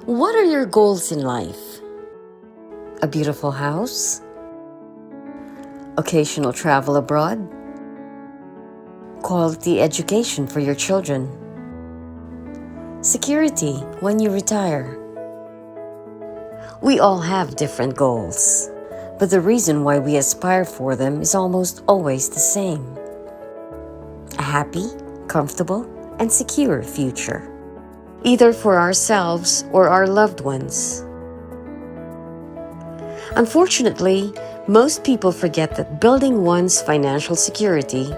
What are your goals in life? A beautiful house? Occasional travel abroad? Quality education for your children? Security when you retire? We all have different goals, but the reason why we aspire for them is almost always the same. A happy, comfortable, and secure future, either for ourselves or our loved ones. Unfortunately, most people forget that building one's financial security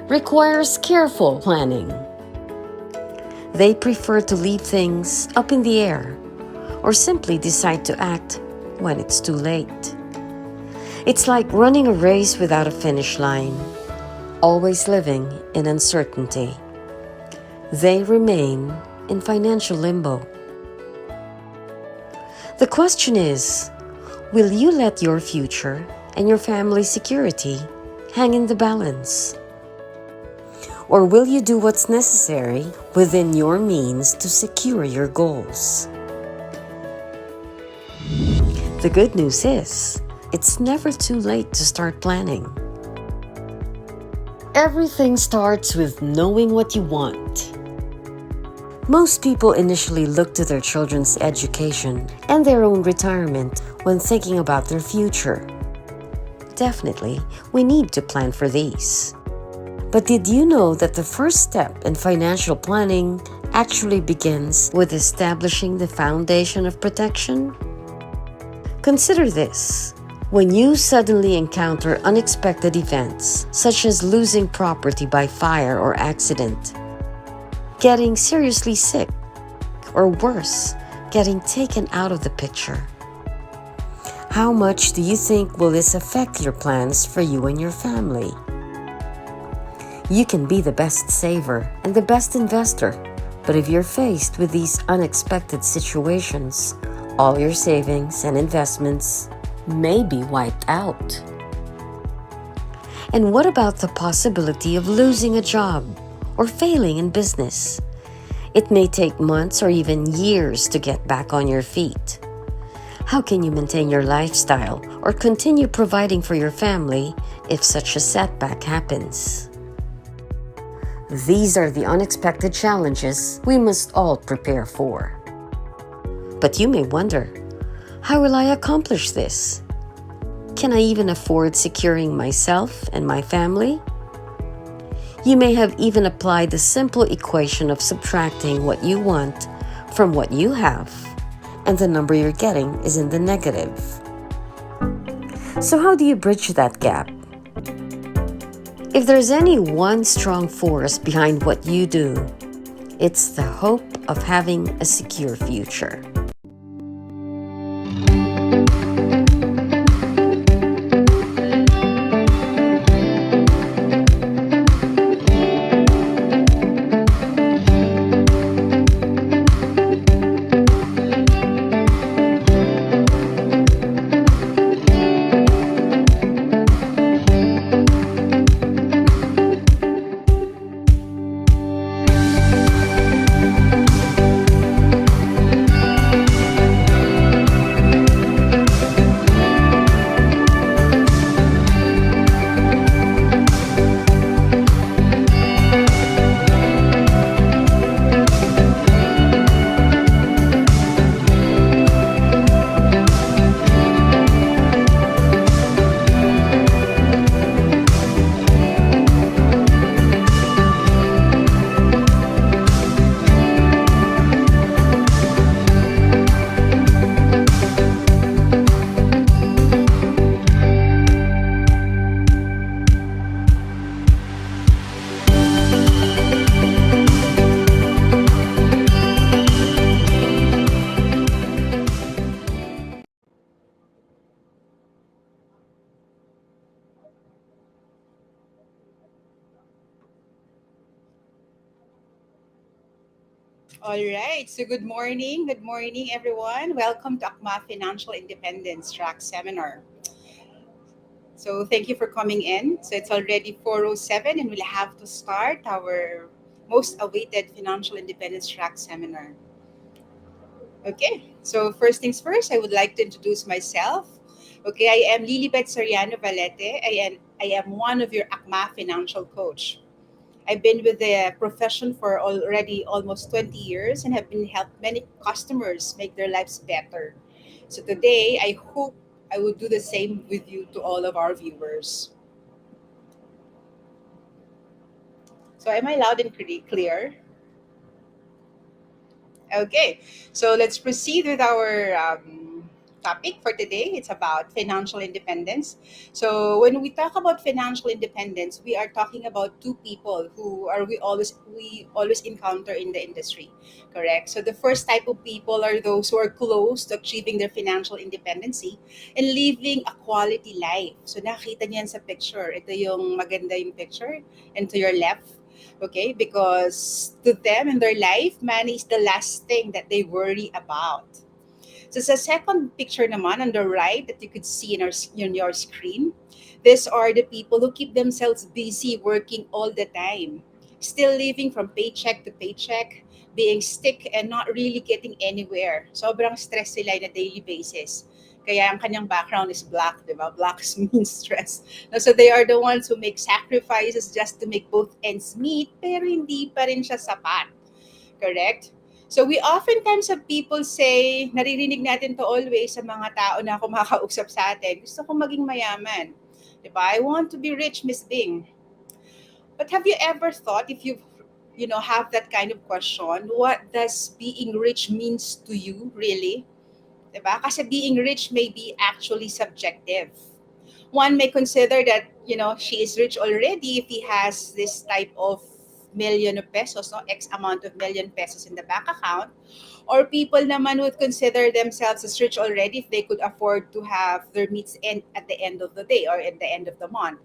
requires careful planning. They prefer to leave things up in the air or simply decide to act when it's too late. It's like running a race without a finish line, always living in uncertainty. They remain in financial limbo. The question is, will you let your future and your family's security hang in the balance? Or will you do what's necessary within your means to secure your goals? The good news is, it's never too late to start planning. Everything starts with knowing what you want. Most people initially look to their children's education and their own retirement when thinking about their future. Definitely, we need to plan for these. But did you know that the first step in financial planning actually begins with establishing the foundation of protection? Consider this. When you suddenly encounter unexpected events, such as losing property by fire or accident, getting seriously sick, or worse, getting taken out of the picture, how much do you think will this affect your plans for you and your family? You can be the best saver and the best investor, but if you're faced with these unexpected situations, all your savings and investments may be wiped out. And what about the possibility of losing a job or failing in business? It may take months or even years to get back on your feet. How can you maintain your lifestyle or continue providing for your family if such a setback happens? These are the unexpected challenges we must all prepare for. But you may wonder, how will I accomplish this? Can I even afford securing myself and my family? You may have even applied the simple equation of subtracting what you want from what you have, and the number you're getting is in the negative. So how do you bridge that gap? If there's any one strong force behind what you do, it's the hope of having a secure future. All right. So good morning. Good morning, everyone. Welcome to AKMA Financial Independence Track Seminar. So thank you for coming in. So it's already 4:07 and we'll have to start our most awaited Financial Independence Track Seminar. Okay, so first things first, I would like to introduce myself. Okay, I am Lilibet Soriano Valete. I am one of your AKMA financial coach. I've been with the profession for already almost 20 years and have been helped many customers make their lives better. So today, I hope I will do the same with you to all of our viewers. So am I loud and pretty clear? Okay, so let's proceed with our topic for today. It's about financial independence. So when we talk about financial independence, we are talking about two people who are we always encounter in the industry, correct? So the first type of people are those who are close to achieving their financial independency and living a quality life. So nakita niyan sa picture. Ito yung maganda yung picture, and to your left, okay, because to them in their life money is the last thing that they worry about. So sa second picture naman on the right that you could see in your screen, these are the people who keep themselves busy working all the time, still living from paycheck to paycheck, being stick and not really getting anywhere. Sobrang stress sila on a daily basis. Kaya ang kanyang background is black, di ba? Black means stress. No, so they are the ones who make sacrifices just to make both ends meet, pero hindi pa rin siya sapat. Correct? So we oftentimes have people say, naririnig natin to always sa mga tao na kumakausap sa atin, gusto kong maging mayaman. Diba? I want to be rich, Miss Bing. But have you ever thought, if you have that kind of question, what does being rich means to you, really? Diba? Kasi being rich may be actually subjective. One may consider that she is rich already if he has this type of million of pesos, no, x amount of million pesos in the bank account. Or people naman would consider themselves as rich already if they could afford to have their meats end at the end of the day or at the end of the month.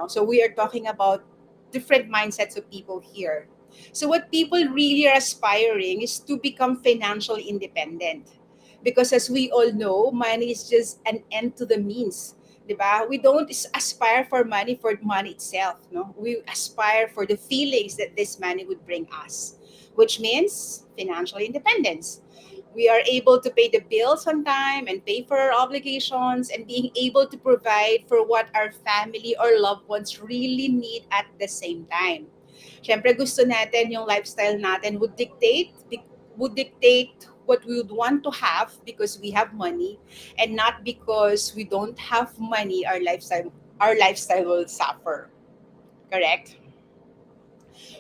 So we are talking about different mindsets of people here. So what people really are aspiring is to become financially independent, because as we all know, money is just an end to the means. Diba? We don't aspire for money itself, no? We aspire for the feelings that this money would bring us, which means financial independence. We are able to pay the bills on time and pay for our obligations and being able to provide for what our family or loved ones really need at the same time. Siyempre gusto natin yung lifestyle natin would dictate what we would want to have because we have money, and not because we don't have money our lifestyle will suffer. Correct?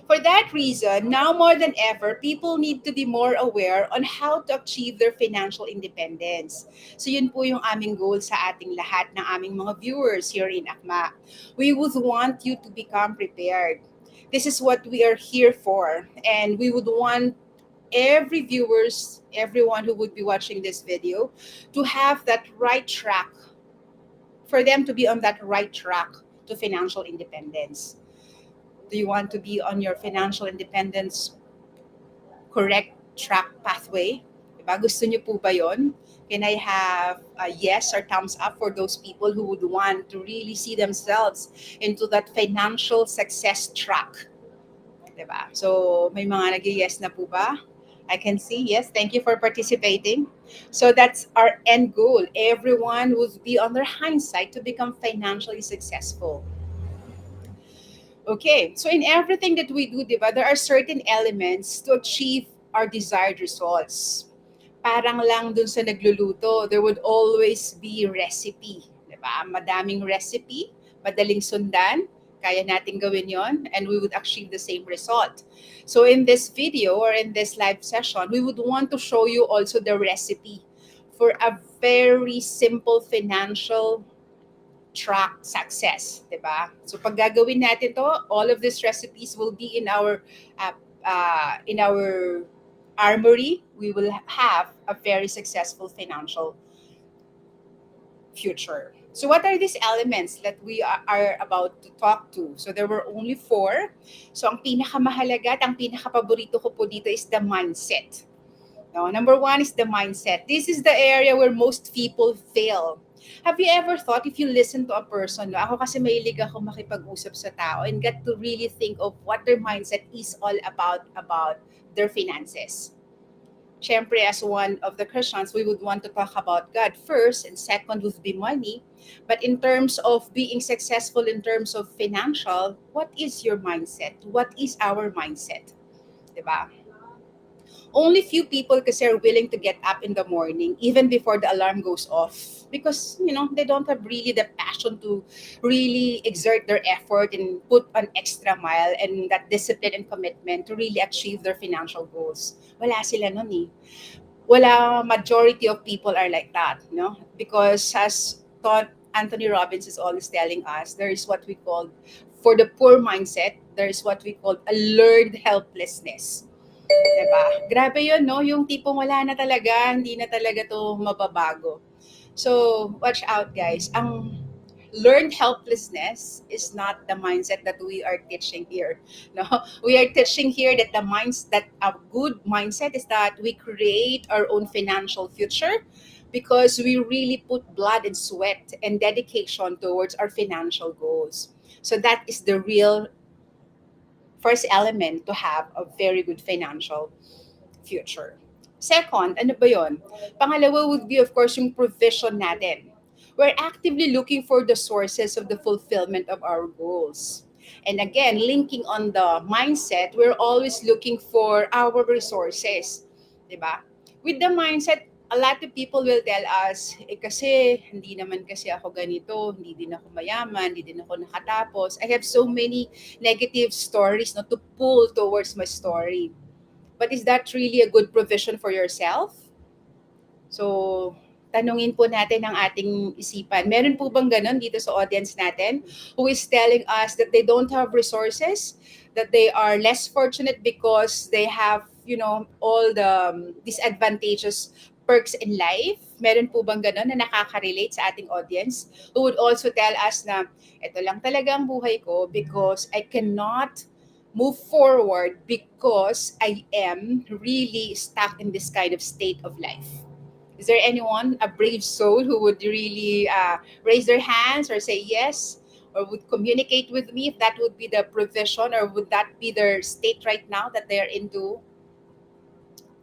For that reason, now more than ever, people need to be more aware on how to achieve their financial independence. So yun po yung aming goal sa ating lahat ng aming mga viewers here in AKMA. We would want you to become prepared. This is what we are here for. And we would want everyone who would be watching this video, to have that right track, for them to be on that right track to financial independence. Do you want to be on your financial independence correct track pathway? Diba? Gusto niyo po ba yon? Can I have a yes or thumbs up for those people who would want to really see themselves into that financial success track? Diba? So, may mga nag-yes na po ba? I can see, yes. Thank you for participating. So, that's our end goal. Everyone would be on their hindsight to become financially successful. Okay, so in everything that we do, di ba, there are certain elements to achieve our desired results. Parang lang dun sa nagluluto, there would always be recipe. Di ba? Madaming recipe, madaling sundan, kaya natin gawin yon, and we would achieve the same result. So in this video or in this live session, we would want to show you also the recipe for a very simple financial track success, 'di ba? So pag gagawin natin 'to, all of these recipes will be in our armory. We will have a very successful financial future. So what are these elements that we are about to talk to? So there were only four. So ang pinakamahalaga at ang pinakapaborito ko po dito is the mindset. No, number one is the mindset. This is the area where most people fail. Have you ever thought, if you listen to a person, no, ako kasi mahilig ako makipag-usap sa tao and get to really think of what their mindset is all about their finances. Syempre, as one of the Christians, we would want to talk about God first, and second would be money. But in terms of being successful in terms of financial, what is your mindset? What is our mindset? Diba? Only few people kasi are willing to get up in the morning even before the alarm goes off because they don't have really the passion to really exert their effort and put an extra mile and that discipline and commitment to really achieve their financial goals. Wala sila nun eh. Wala, majority of people are like that, no? Because as thought Anthony Robbins is always telling us, there is what we call, for the poor mindset, there is what we call a learned helplessness. Diba? Grabe yun, no? Yung tipong wala na talaga, hindi na talaga to mababago. So, watch out, guys. Ang learned helplessness is not the mindset that we are teaching here. No, we are teaching here that that a good mindset is that we create our own financial future because we really put blood and sweat and dedication towards our financial goals. So that is the real first element to have a very good financial future. Second, ano ba yon? Pangalawa would be, of course, yung provision natin. We're actively looking for the sources of the fulfillment of our goals. And again, linking on the mindset, we're always looking for our resources. Diba? With the mindset, a lot of people will tell us, kasi hindi naman kasi ako ganito, hindi din ako mayaman, hindi din ako nakatapos. I have so many negative stories to pull towards my story. But is that really a good provision for yourself? So, tanungin po natin ang ating isipan. Meron po bang ganun dito sa audience natin who is telling us that they don't have resources, that they are less fortunate because they have, all the disadvantageous perks in life? Meron po bang ganun na nakaka-relate sa ating audience who would also tell us na ito lang talaga ang buhay ko because I cannot move forward because I am really stuck in this kind of state of life? Is there anyone, a brave soul, who would really raise their hands or say yes, or would communicate with me if that would be the provision or would that be their state right now that they're into?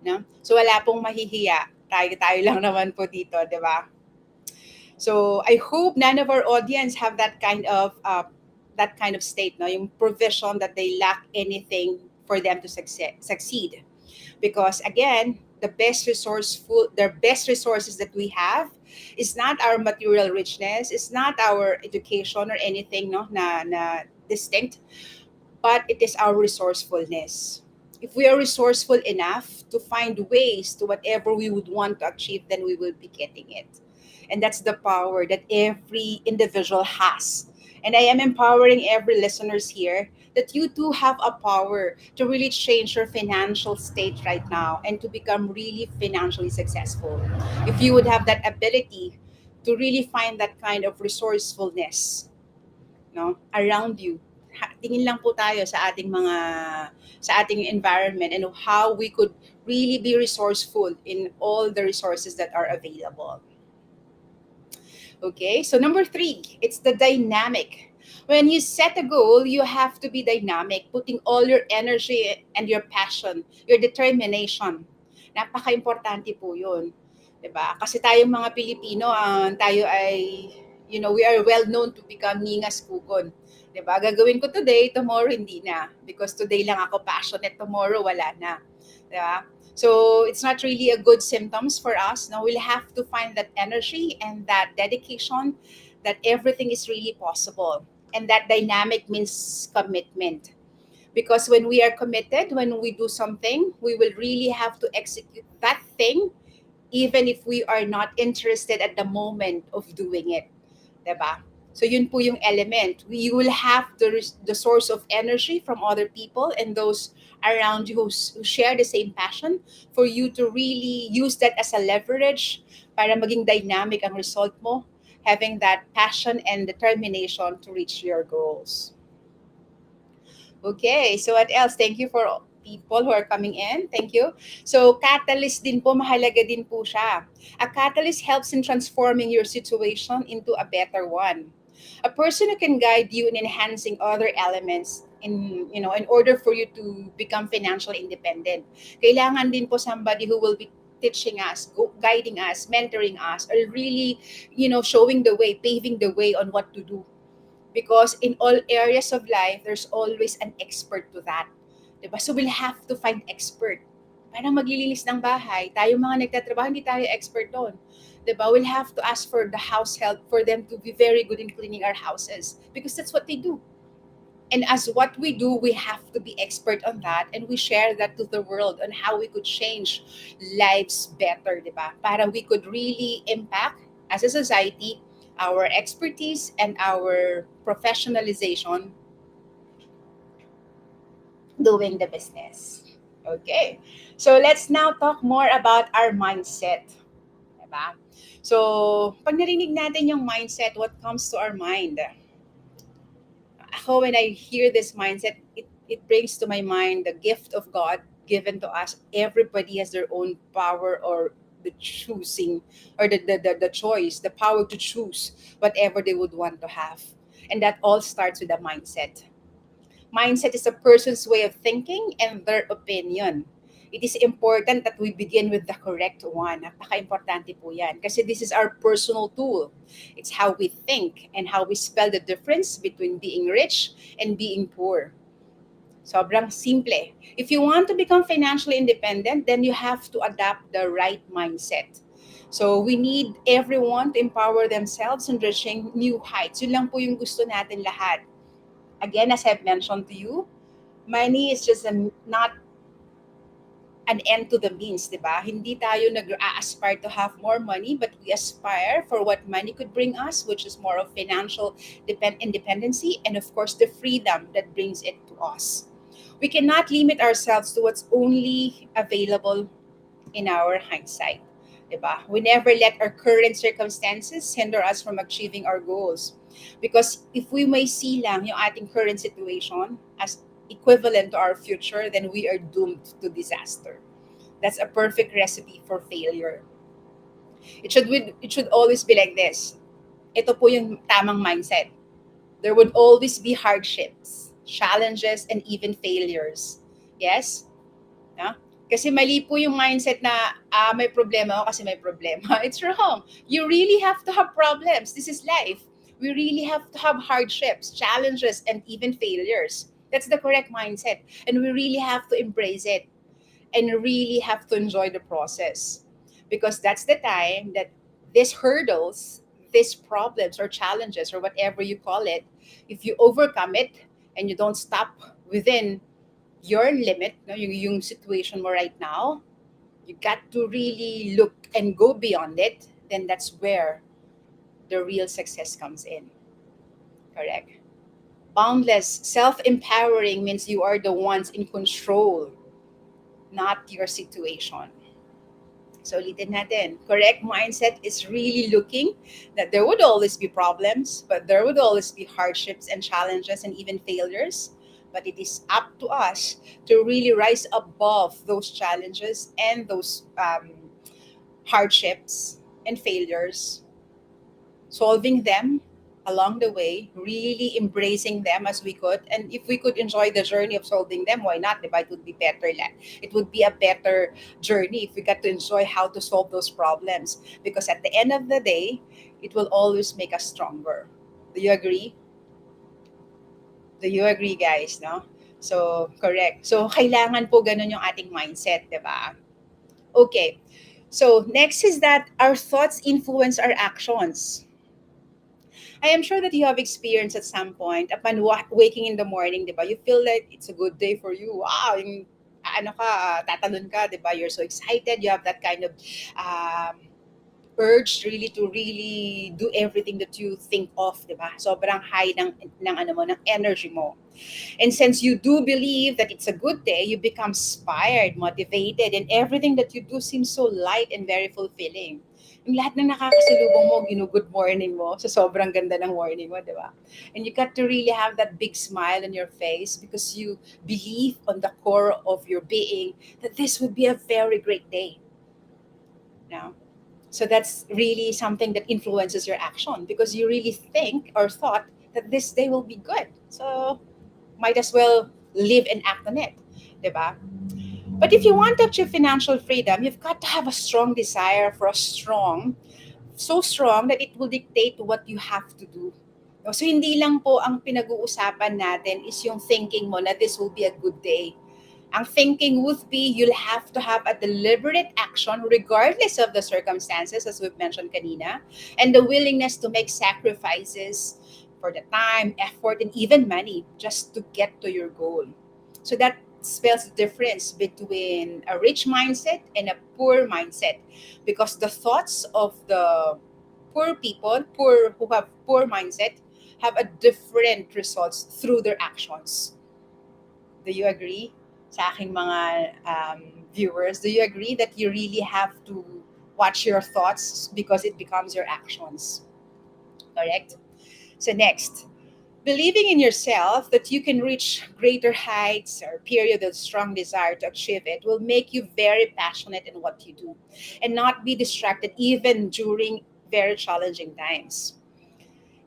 No? So wala pong mahihiya. Tayo lang naman po dito, di ba? So I hope none of our audience have that kind of state, no, yung provision that they lack anything for them to succeed. Because again, the best resources that we have is not our material richness, it's not our education or anything, no, na distinct, but it is our resourcefulness. If we are resourceful enough to find ways to whatever we would want to achieve, then we will be getting it. And that's the power that every individual has. And I am empowering every listeners here that you too have a power to really change your financial state right now and to become really financially successful. If you would have that ability to really find that kind of resourcefulness, no, around you. Tingin lang po tayo sa ating environment and how we could really be resourceful in all the resources that are available. Okay, so number three, it's the dynamic. When you set a goal, you have to be dynamic, putting all your energy and your passion, your determination. Napaka-importante po yun. 'Di ba? Kasi tayong mga Pilipino, tayo ay, we are well known to become ningas kukon. 'Di ba? Gagawin ko today, tomorrow hindi na. Because today lang ako passionate, tomorrow wala na. 'Di ba? So it's not really a good symptoms for us. Now we'll have to find that energy and that dedication that everything is really possible. And that dynamic means commitment. Because when we are committed, when we do something, we will really have to execute that thing even if we are not interested at the moment of doing it. 'Di ba? So yun po yung element. You will have the source of energy from other people and those around you who share the same passion for you to really use that as a leverage para maging dynamic ang result mo, having that passion and determination to reach your goals. Okay, so what else? Thank you for people who are coming in. Thank you. So catalyst din po, mahalaga din po siya. A catalyst helps in transforming your situation into a better one. A person who can guide you in enhancing other elements in order for you to become financially independent. Kailangan din po somebody who will be teaching us, guiding us, mentoring us, or really, showing the way, paving the way on what to do. Because in all areas of life, there's always an expert to that. Diba? So we'll have to find expert. Parang maglilinis ng bahay, tayo mga nagtatrabaho, hindi tayo expert doon. Diba? We'll have to ask for the house help for them to be very good in cleaning our houses because that's what they do. And as what we do, we have to be expert on that, and we share that to the world on how we could change lives better, di ba? Para we could really impact as a society our expertise and our professionalization doing the business. Okay. So let's now talk more about our mindset. Diba? So, pag narinig natin yung mindset, what comes to our mind? Ako, when I hear this mindset, it brings to my mind the gift of God given to us. Everybody has their own power or the choosing or the choice, the power to choose whatever they would want to have. And that all starts with a mindset. Mindset is a person's way of thinking and their opinion. It is important that we begin with the correct one. Napaka-importante po yan. Kasi this is our personal tool. It's how we think and how we spell the difference between being rich and being poor. Sobrang simple. If you want to become financially independent, then you have to adapt the right mindset. So we need everyone to empower themselves in reaching new heights. Yun lang po yung gusto natin lahat. Again, as I've mentioned to you, money is just not an end to the means, di ba? Hindi tayo nag-aspire to have more money, but we aspire for what money could bring us, which is more of financial independency and, of course, the freedom that brings it to us. We cannot limit ourselves to what's only available in our hindsight. Diba? We never let our current circumstances hinder us from achieving our goals. Because if we may see lang yung ating current situation as equivalent to our future, then we are doomed to disaster. That's a perfect recipe for failure. It should always be like this. Ito po yung tamang mindset. There would always be hardships, challenges, and even failures. Yes? No? Kasi mali po yung mindset na may problema ako kasi may problema. It's wrong. You really have to have problems. This is life. We really have to have hardships, challenges, and even failures. That's the correct mindset. And we really have to embrace it and really have to enjoy the process. Because that's the time that these hurdles, these problems or challenges or whatever you call it, if you overcome it and you don't stop within your limit, no, yung situation mo right now, you got to really look and go beyond it, then that's where the real success comes in. Correct? Boundless, self-empowering means you are the ones in control, not your situation. So ulitin natin, correct mindset is really looking that there would always be problems, but there would always be hardships and challenges and even failures. But it is up to us to really rise above those challenges and those hardships and failures, solving them along the way, really embracing them as we could. And if we could enjoy the journey of solving them, why not? Diba? It would be better. It would be a better journey if we got to enjoy how to solve those problems. Because at the end of the day, it will always make us stronger. Do you agree? Do you agree, guys? No? So, correct. So, kailangan po ganun yung ating mindset, diba? Okay. So, next is that our thoughts influence our actions. I am sure that you have experienced at some point upon waking in the morning, 'di ba? You feel like it's a good day for you. Wow, yung ano ka, tatalon ka, 'di ba? You're so excited. You have that kind of urge really to really do everything that you think of, 'di ba? Sobrang high ng ano mo, ng energy mo. And since you do believe that it's a good day, you become inspired, motivated, and everything that you do seems so light and very fulfilling. Yung lahat ng nakakasalubong mo, good morning mo, sa sobrang ganda ng morning mo, di ba? And you got to really have that big smile on your face because you believe on the core of your being that this would be a very great day. Now, so that's really something that influences your action because you really think or thought that this day will be good. So might as well live and act on it, diba? But if you want to achieve financial freedom, you've got to have a strong desire for a strong, so strong that it will dictate what you have to do. No? So hindi lang po ang pinag-uusapan natin is yung thinking mo na this will be a good day. Ang thinking would be you'll have to have a deliberate action regardless of the circumstances, as we've mentioned kanina, and the willingness to make sacrifices for the time, effort, and even money just to get to your goal. So that spells the difference between a rich mindset and a poor mindset, because the thoughts of the poor people, poor who have poor mindset, have a different results through their actions. Do you agree? Sa aking mga viewers, do you agree that you really have to watch your thoughts because it becomes your actions? Correct? So next, believing in yourself that you can reach greater heights or period of strong desire to achieve it will make you very passionate in what you do and not be distracted even during very challenging times.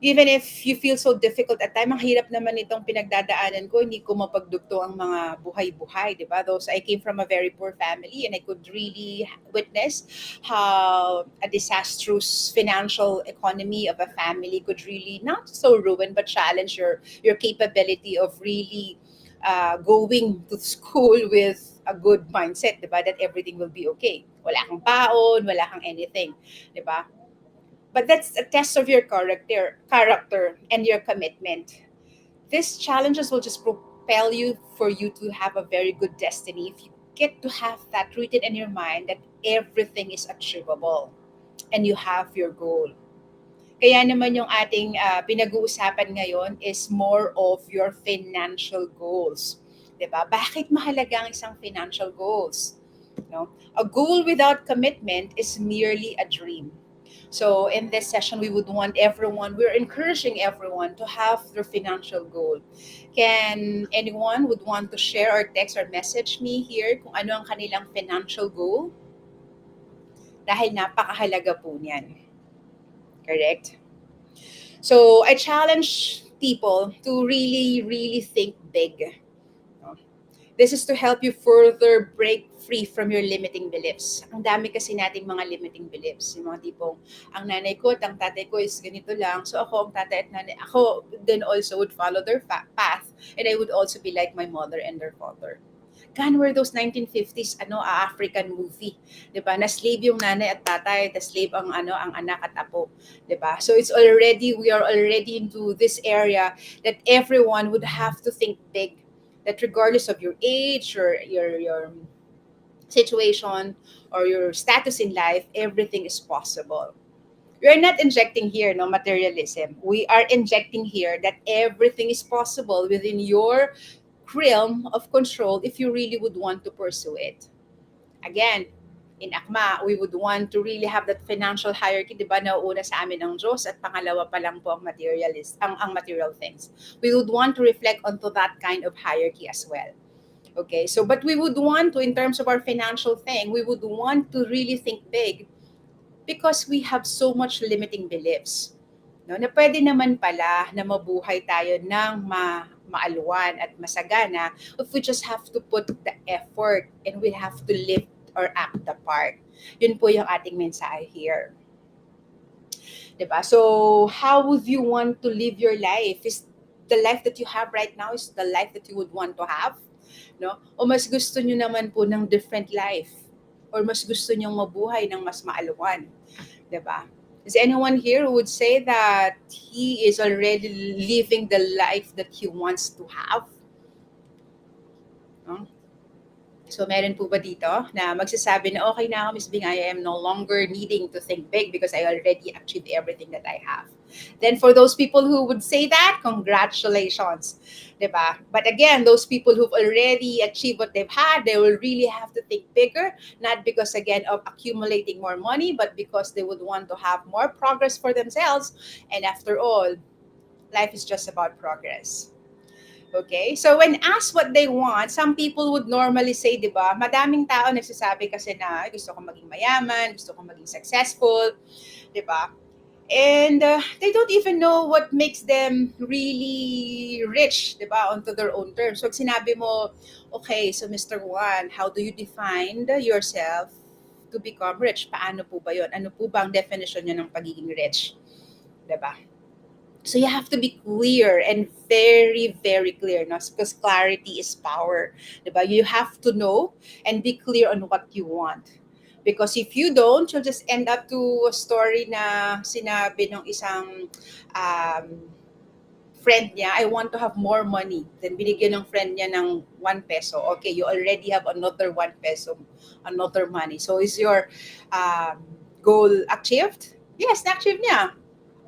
Even if you feel so difficult at time, ang hirap naman itong pinagdadaanan ko, hindi ko mapagdugto ang mga buhay-buhay, di ba? Those, I came from a very poor family and I could really witness how a disastrous financial economy of a family could really not so ruin but challenge your capability of really going to school with a good mindset, di ba? That everything will be okay. Wala kang baon, wala kang anything, di ba? But that's a test of your character and your commitment. These challenges will just propel you for you to have a very good destiny if you get to have that rooted in your mind that everything is achievable and you have your goal. Kaya naman yung ating pinag-uusapan ngayon is more of your financial goals. 'Di ba? Bakit mahalaga ang isang financial goals? No? A goal without commitment is merely a dream. So in this session, we're encouraging everyone to have their financial goal. Can anyone would want to share or text or message me here kung ano ang kanilang financial goal? Dahil napakahalaga po niyan. Correct? So I challenge people to really, really think big. This is to help you further break free from your limiting beliefs. Ang dami kasi nating mga limiting beliefs. Yung mga tipong, ang nanay ko at ang tatay ko is ganito lang. So ako, ang tatay at nanay, ako then also would follow their path. And I would also be like my mother and their father. Gone were those 1950s African movie, 'di ba? Na slave yung nanay at tatay, the slave ang anak at apo, 'di ba? So we are already into this area that everyone would have to think big, that regardless of your age or your situation or your status in life, everything is possible. We are not injecting here no materialism. We are injecting here that everything is possible within your realm of control if you really would want to pursue it. Again, in AKMA, we would want to really have that financial hierarchy, di ba, nauuna sa amin ang Diyos at pangalawa pa lang po ang material things. We would want to reflect onto that kind of hierarchy as well. Okay, so but we would want to, in terms of our financial thing, we would want to really think big because we have so much limiting beliefs. No, na pwede naman pala na mabuhay tayo ng maalwan at masagana if we just have to put the effort and we have to live or act the part. Yun po yung ating mensahe here. Diba? So, how would you want to live your life? Is the life that you have right now is the life that you would want to have? No? O mas gusto nyo naman po ng different life? Or mas gusto nyo mabuhay ng mas maalwan? Diba? Is anyone here who would say that he is already living the life that he wants to have? No? So, meron po ba dito na magsasabi na okay na ako, Miss Bing, I am no longer needing to think big because I already achieved everything that I have. Then for those people who would say that, congratulations. Diba? But again, those people who've already achieved what they've had, they will really have to think bigger, not because, again, of accumulating more money, but because they would want to have more progress for themselves. And after all, life is just about progress. Okay? So when asked what they want, some people would normally say, di ba, madaming tao nagsasabi kasi na, gusto ko maging mayaman, gusto ko maging successful, di ba? And they don't even know what makes them really rich, di ba, onto their own terms. So, pag sinabi mo, okay, so Mr. Juan, how do you define yourself to become rich? Paano po ba yun? Ano po ba ang definition nyo ng pagiging rich? Di ba? So you have to be clear and very, very clear, no? Because clarity is power. Diba? You have to know and be clear on what you want. Because if you don't, you'll just end up to a story na sinabi ng isang um, friend niya, I want to have more money. Then binigyan ng friend niya ng 1 peso. Okay, you already have another 1 peso, another money. So is your goal achieved? Yes, na-achieve niya.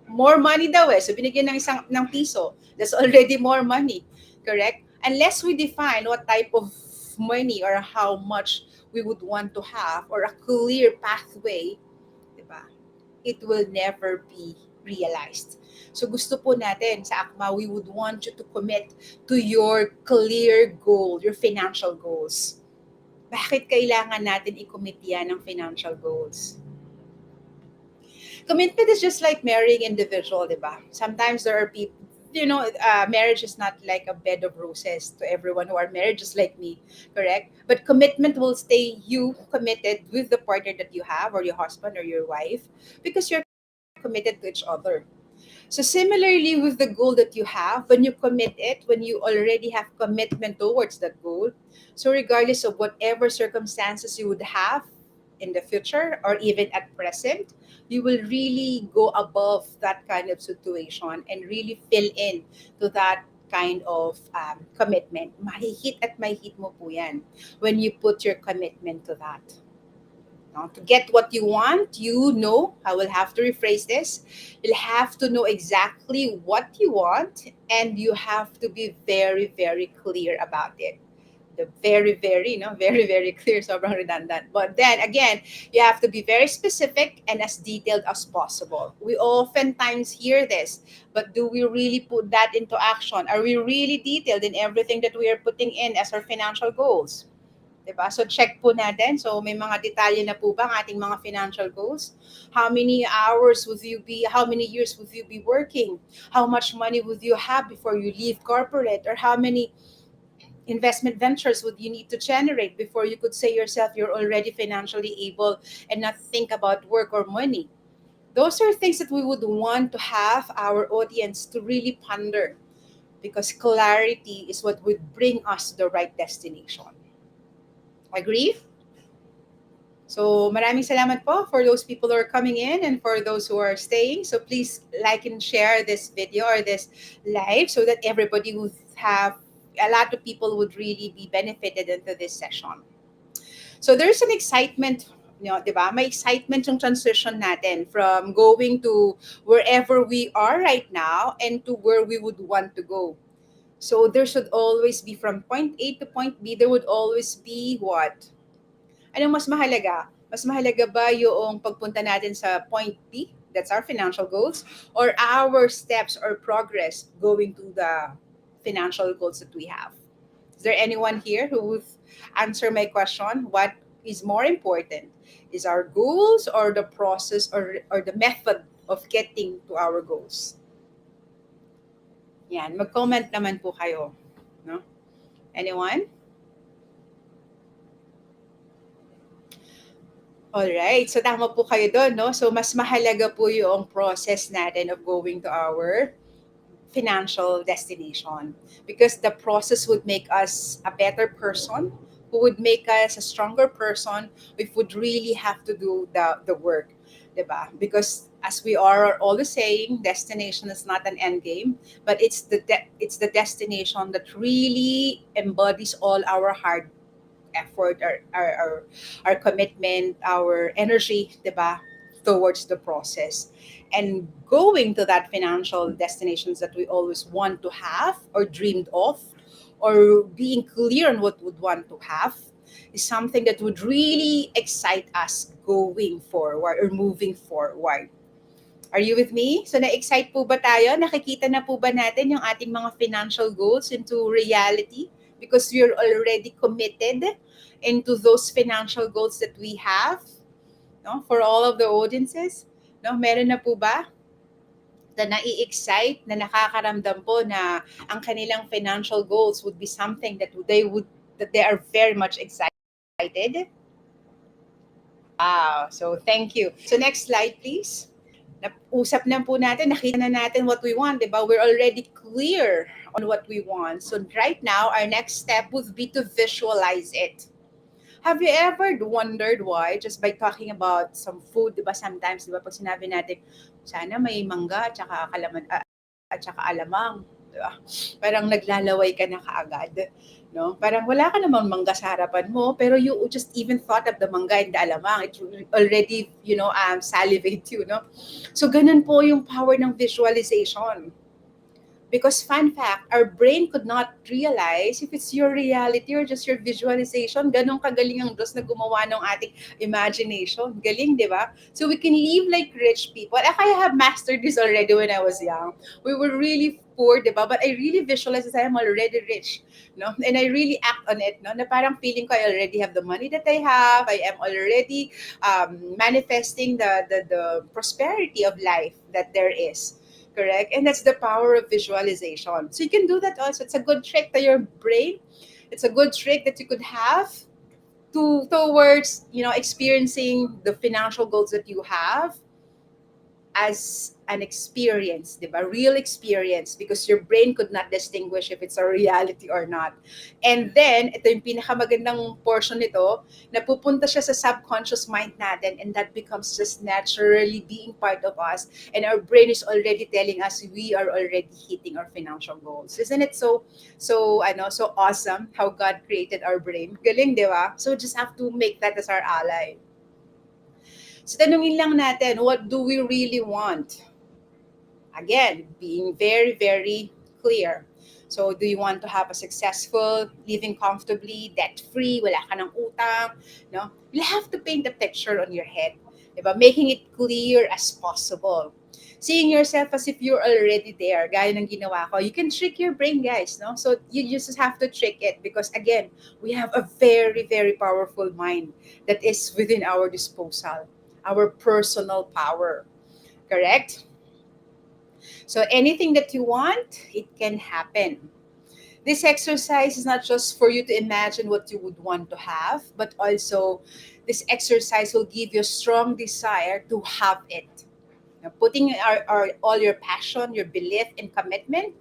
More money daw eh. So binigyan ng isang ng piso. That's already more money. Correct? Unless we define what type of money or how much we would want to have or a clear pathway, di ba? It will never be realized. So gusto po natin sa AKMA, we would want you to commit to your clear goal, your financial goals. Bakit kailangan natin i-commit yan ng financial goals? Commitment is just like marrying individual, di ba? Sometimes there are people, marriage is not like a bed of roses to everyone who are married, just like me, correct? But commitment will stay you committed with the partner that you have, or your husband or your wife, because you're committed to each other. So similarly with the goal that you have, when you commit it, when you already have commitment towards that goal, so regardless of whatever circumstances you would have in the future or even at present, you will really go above that kind of situation and really fill in to that kind of commitment. Mahihit at mahihit mo po yan when you put your commitment to that. No? To get what you want, I will have to rephrase this. You'll have to know exactly what you want, and you have to be very, very clear about it. The very, very, very, very clear, sobrang redundant. But then again, you have to be very specific and as detailed as possible. We oftentimes hear this, but do we really put that into action? Are we really detailed in everything that we are putting in as our financial goals? Diba? So check po natin. So may mga detalye na po ba ang ating mga financial goals? How many hours would you be, how many years would you be working? How much money would you have before you leave corporate? Or how many investment ventures would you need to generate before you could say yourself you're already financially able and not think about work or money? Those are things that we would want to have our audience to really ponder, because clarity is what would bring us to the right destination. Agree? So maraming salamat po for those people who are coming in and for those who are staying. So please like and share this video or this live so that everybody would have, a lot of people would really be benefited into this session. So there's an excitement, di ba? May excitement yung transition natin from going to wherever we are right now and to where we would want to go. So there should always be, from point A to point B, there would always be what? Anong mas mahalaga? Mas mahalaga ba yung pagpunta natin sa point B, that's our financial goals, or our steps or progress going to the financial goals that we have? Is there anyone here who would answer my question? What is more important? Is our goals or the process or the method of getting to our goals? Yan, mag-comment naman po kayo. No? Anyone? Alright, so tama po kayo doon, no? So mas mahalaga po yung process natin of going to our financial destination, because the process would make us a better person, who would make us a stronger person if would really have to do the work, diba? Because as we are always saying, destination is not an end game, but it's the destination that really embodies all our hard effort, our commitment, our energy, diba, towards the process. And going to that financial destinations that we always want to have or dreamed of, or being clear on what would want to have, is something that would really excite us going forward or moving forward. Are you with me? So na-excite po ba tayo? Nakikita na po ba natin yung ating mga financial goals into reality? Because we're already committed into those financial goals that we have, no? For all of the audiences, no? Meron na po ba? na nai-excite, na nakakaramdam po na ang kanilang financial goals would be something that they are very much excited. Wow. So thank you. So next slide please. Usap na po natin, nakita na natin what we want, di ba? We're already clear on what we want. So right now, our next step would be to visualize it. Have you ever wondered why just by talking about some food, 'di ba? Sometimes, 'di ba, pag sinabi natin, sana may mangga at saka at saka alamang, 'di ba? Parang naglalaway ka na kaagad, no? Parang wala ka namang mangga sa harapan mo, pero you just even thought of the mangga and the alamang. It already, salivate you, no? So ganun po yung power ng visualization. Because fun fact, our brain could not realize if it's your reality or just your visualization. Ganong kagaling ang Diyos na gumawa ng ating imagination. Galing, di ba? So we can live like rich people. I have mastered this already when I was young. We were really poor, di ba? But I really visualize that I am already rich. No? And I really act on it. No? Na parang feeling ko I already have the money that I have. I am already manifesting the prosperity of life that there is. Correct? And that's the power of visualization. So you can do that also. It's a good trick to your brain. It's a good trick that you could have towards, experiencing the financial goals that you have as an experience, di ba? Real experience, because your brain could not distinguish if it's a reality or not. And then, ito yung pinakamagandang portion nito, napupunta siya sa subconscious mind natin, and that becomes just naturally being part of us, and our brain is already telling us we are already hitting our financial goals. Isn't it so awesome how God created our brain? Galing, di ba? So just have to make that as our ally. So tanungin lang natin, what do we really want? Again, being very, very clear. So do you want to have a successful, living comfortably, debt-free, wala ka ng utang, no? You have to paint the picture on your head, diba? Making it clear as possible. Seeing yourself as if you're already there, gaya ng ginawa ko. You can trick your brain, guys, no? So you just have to trick it because, again, we have a very, very powerful mind that is within our disposal, our personal power. Correct? So anything that you want, it can happen. This exercise is not just for you to imagine what you would want to have, but also this exercise will give you a strong desire to have it. Now, putting all your passion, your belief, and commitment,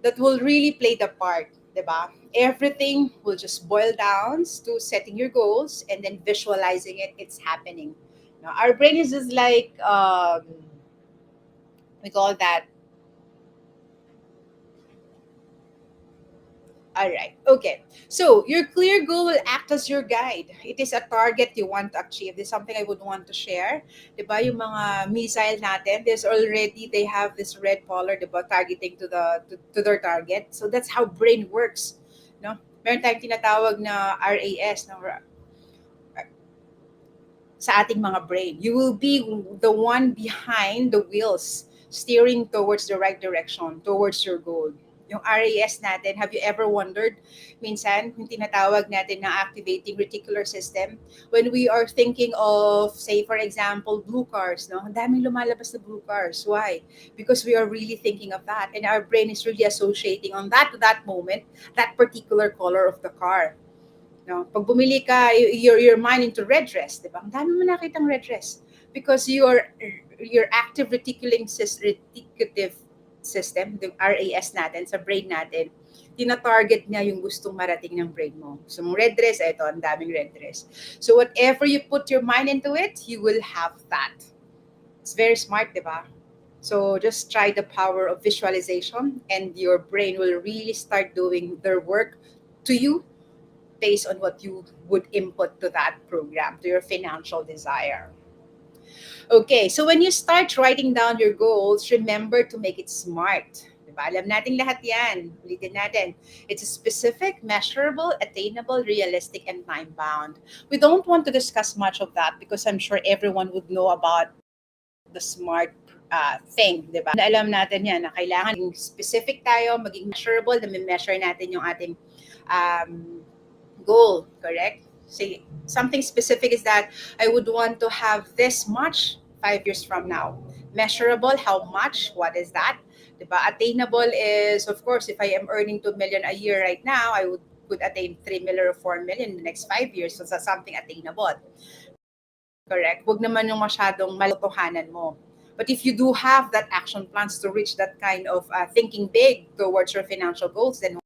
that will really play the part, diba? Everything will just boil down to setting your goals and then visualizing it. It's happening. Now, our brain is just like, we call that. All right. Okay. So your clear goal will act as your guide. It is a target you want to achieve. This is something I would want to share. Diba, yung mga missile natin, they have this red color, diba, targeting to their target. So that's how brain works. No? Meron tayong tinatawag na RAS, no? Sa ating mga brain. You will be the one behind the wheels, steering towards the right direction, towards your goal. Yung RAS natin, have you ever wondered, minsan, yung tinatawag natin na activating reticular system, when we are thinking of, say, for example, blue cars, no? Ang daming lumalabas na blue cars. Why? Because we are really thinking of that, and our brain is really associating on that moment, that particular color of the car. No, pag bumili ka, your mind into red dress, 'di ba? Ang dami mo nakitang red dress because your active reticular system, the RAS natin sa brain natin, tina-target niya yung gustong marating ng brain mo. So, mong red dress, ito, ang daming red dress. So, whatever you put your mind into it, you will have that. It's very smart, di ba? So, just try the power of visualization and your brain will really start doing their work to you based on what you would input to that program, to your financial desire. Okay, so when you start writing down your goals, remember to make it smart. Diba? Alam natin lahat yan. Ulitin natin. It's specific, measurable, attainable, realistic, and time-bound. We don't want to discuss much of that because I'm sure everyone would know about the smart thing, di ba? Alam natin yan na kailangan maging specific tayo, maging measurable, na measure natin yung ating goal, correct? Say something specific is that I would want to have this much 5 years from now. Measurable, how much? What is that? Diba? Attainable is, of course, if I am earning 2 million a year right now, I could attain 3 million or 4 million in the next 5 years. So that's something attainable. Correct? Huwag naman yung masyadong malotohanan mo. But if you do have that action plans to reach that kind of thinking big towards your financial goals, then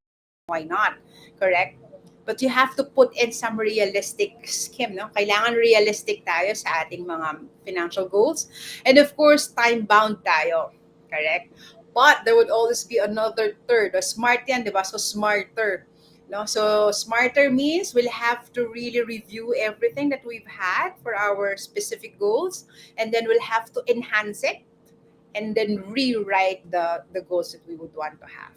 why not? Correct? But you have to put in some realistic scheme, no? Kailangan realistic tayo sa ating mga financial goals. And of course, time-bound tayo. Correct? But there would always be another third. Smart yan, di ba? So smarter. No? So smarter means we'll have to really review everything that we've had for our specific goals, and then we'll have to enhance it and then rewrite the goals that we would want to have.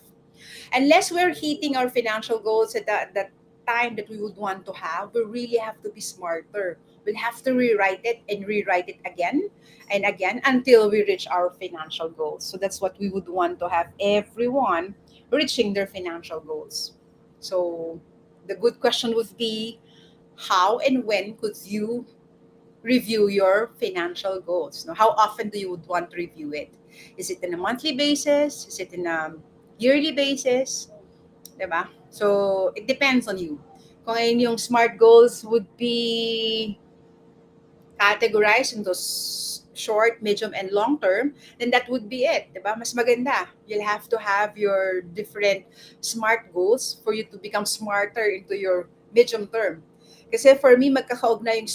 Unless we're hitting our financial goals at the time that we would want to have, we really have to be smarter. We'll have to rewrite it and rewrite it again and again until we reach our financial goals. So that's what we would want to have everyone reaching their financial goals. So the good question would be, how and when could you review your financial goals? Now, how often do you would want to review it? Is it in a monthly basis? Is it in a yearly basis? Diba? So, it depends on you. Kung ayun yung SMART goals would be categorized into short, medium, and long term, then that would be it. Diba? Mas maganda. You'll have to have your different SMART goals for you to become smarter into your medium term. Kasi for me, magkakaugnay yung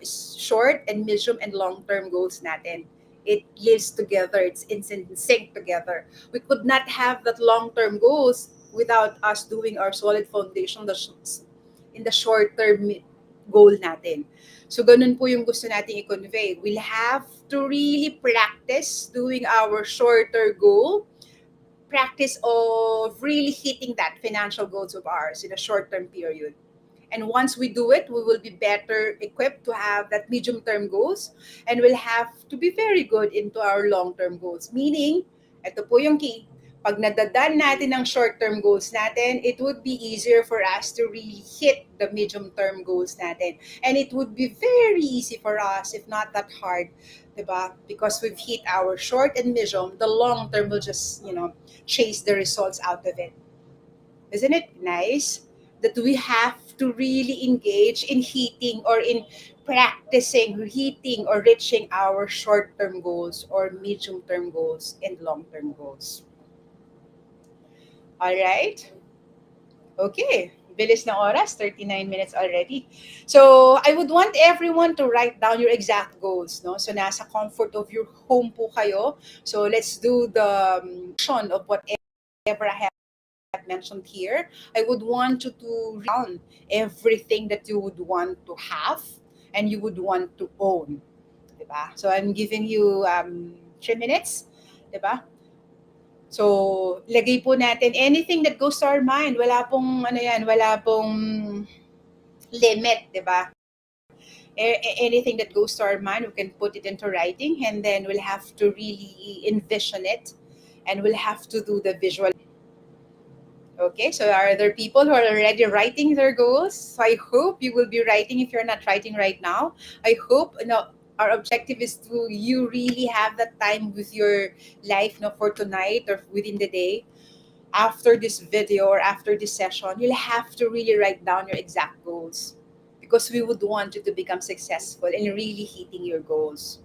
short and medium and long-term goals natin. It lives together. It's in sync together. We could not have that long-term goals without us doing our solid foundation in the short-term goal natin. So, ganun po yung gusto nating i-convey. We'll have to really practice doing our shorter goal, practice of really hitting that financial goals of ours in a short-term period. And once we do it, we will be better equipped to have that medium-term goals, and we'll have to be very good into our long-term goals. Meaning, ito po yung key, pag nadadan natin ang short-term goals natin, it would be easier for us to really hit the medium-term goals natin. And it would be very easy for us, if not that hard, diba? Because we've hit our short and medium, the long-term will just, chase the results out of it. Isn't it nice that we have to really engage in hitting or in practicing hitting or reaching our short-term goals or medium-term goals and long-term goals? All right? Okay. Bilis na oras, 39 minutes already. So, I would want everyone to write down your exact goals, no? So, nasa comfort of your home po kayo. So, let's do the action of whatever I have mentioned here. I would want you to write down everything that you would want to have and you would want to own. Diba? So, I'm giving you 3 minutes. Diba? So, lagay po natin anything that goes to our mind. Wala pong, wala pong limit, di ba? Anything that goes to our mind, we can put it into writing, and then we'll have to really envision it, and we'll have to do the visual. Okay, so are there people who are already writing their goals? So I hope you will be writing if you're not writing right now. I hope, our objective is to you really have that time with your life, for tonight or within the day. After this video or after this session, you'll have to really write down your exact goals because we would want you to become successful in really hitting your goals.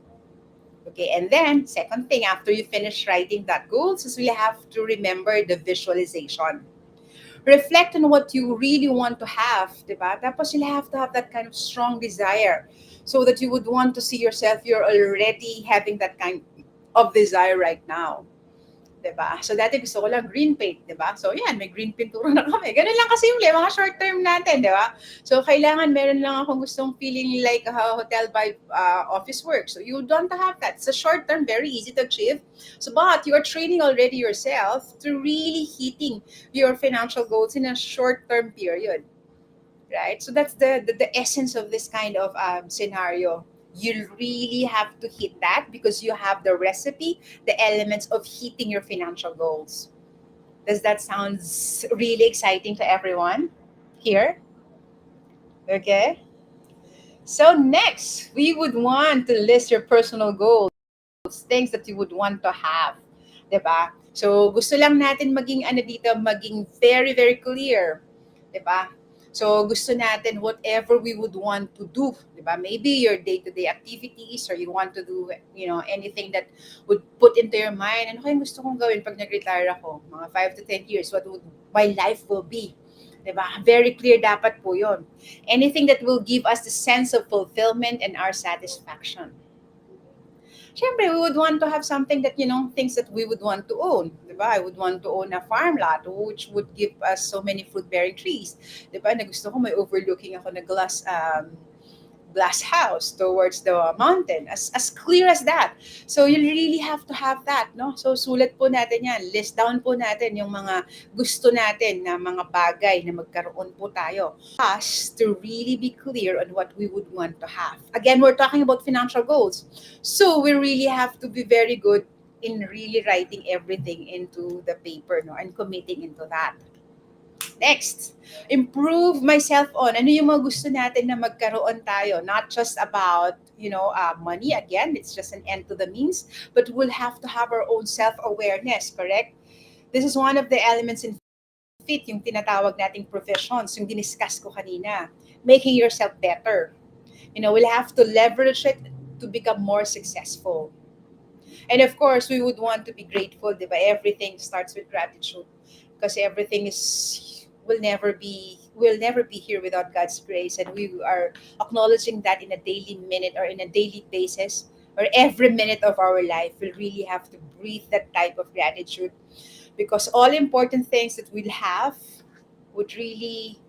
Okay, and then second thing, after you finish writing that goals, is we have to remember the visualization. Reflect on what you really want to have, diba? Tapos you'll have to have that kind of strong desire so that you would want to see yourself, you're already having that kind of desire right now. Diba? So, dati gusto ko lang green paint, diba? So, yan, may green pintura na kami. Ganun lang kasi yung mga short term natin, diba? So, kailangan meron lang akong gustong feeling like a hotel vibe office work. So, you don't have that. It's a short term, very easy to achieve. So, but you are training already yourself to really hitting your financial goals in a short term period. Right? So, that's the essence of this kind of scenario. You really have to hit that because you have the recipe, the elements of hitting your financial goals. Does that sound really exciting to everyone here? Okay. So next, we would want to list your personal goals, things that you would want to have, 'di ba? So gusto lang natin maging ano dito, maging very very clear, 'di ba? So gusto natin whatever we would want to do, 'di ba? Maybe your day-to-day activities or you want to do, anything that would put into your mind, ano kayang gusto kong gawin pag nag-retire ako? Mga 5 to 10 years, what would my life will be? 'Di ba? Very clear dapat po 'yon. Anything that will give us the sense of fulfillment and our satisfaction. Siyempre, we would want to have something that, things that we would want to own. Diba? I would want to own a farm lot which would give us so many fruit-bearing trees. Diba? Na gusto ko may overlooking ako na glass house towards the mountain, as clear as that. So you really have to have that, no? So sulat po natin yan, list down po natin yung mga gusto natin na mga bagay na magkaroon po tayo, us to really be clear on what we would want to have. Again, we're talking about financial goals, so we really have to be very good in really writing everything into the paper, no, and committing into that. Next, improve myself on. Ano yung mga gusto natin na magkaroon tayo? Not just about, money. Again, it's just an end to the means. But we'll have to have our own self-awareness, correct? This is one of the elements in fit, yung tinatawag nating professions, yung diniscuss ko kanina. Making yourself better. We'll have to leverage it to become more successful. And of course, we would want to be grateful, di ba? Everything starts with gratitude because everything is will never be here without God's grace, and we are acknowledging that in a daily minute or in a daily basis or every minute of our life. We really have to breathe that type of gratitude because all important things that we'll have would really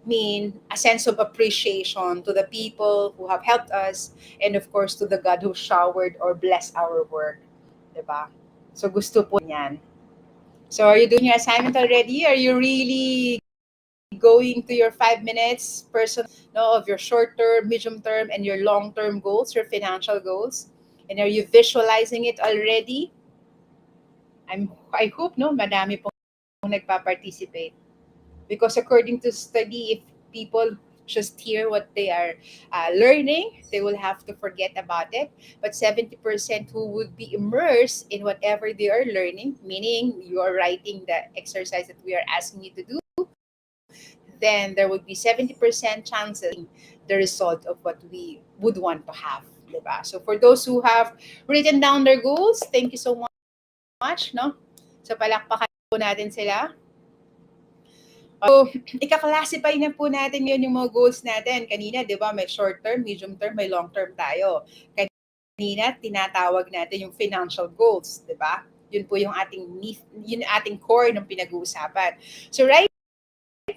mean a sense of appreciation to the people who have helped us and of course to the God who showered or blessed our work, 'di ba? So gusto po niyan. So are you doing your assignment already? Are you really going to your 5 minutes person, no, of your short term, medium term, and your long term goals, your financial goals? And are you visualizing it already? I hope no, madami pong nagpa-participate because according to study, if people just hear what they are learning, they will have to forget about it. But 70% who would be immersed in whatever they are learning, meaning you are writing the exercise that we are asking you to do, then there would be 70% chances the result of what we would want to have. Diba? So for those who have written down their goals, thank you so much. No? So palakpakan po natin sila. So, ika-classify na po natin ngayon yung mga goals natin. Kanina, di ba, may short term, medium term, may long term tayo. Kanina, tinatawag natin yung financial goals, di ba? Yun po yung ating core ng pinag-uusapan. So right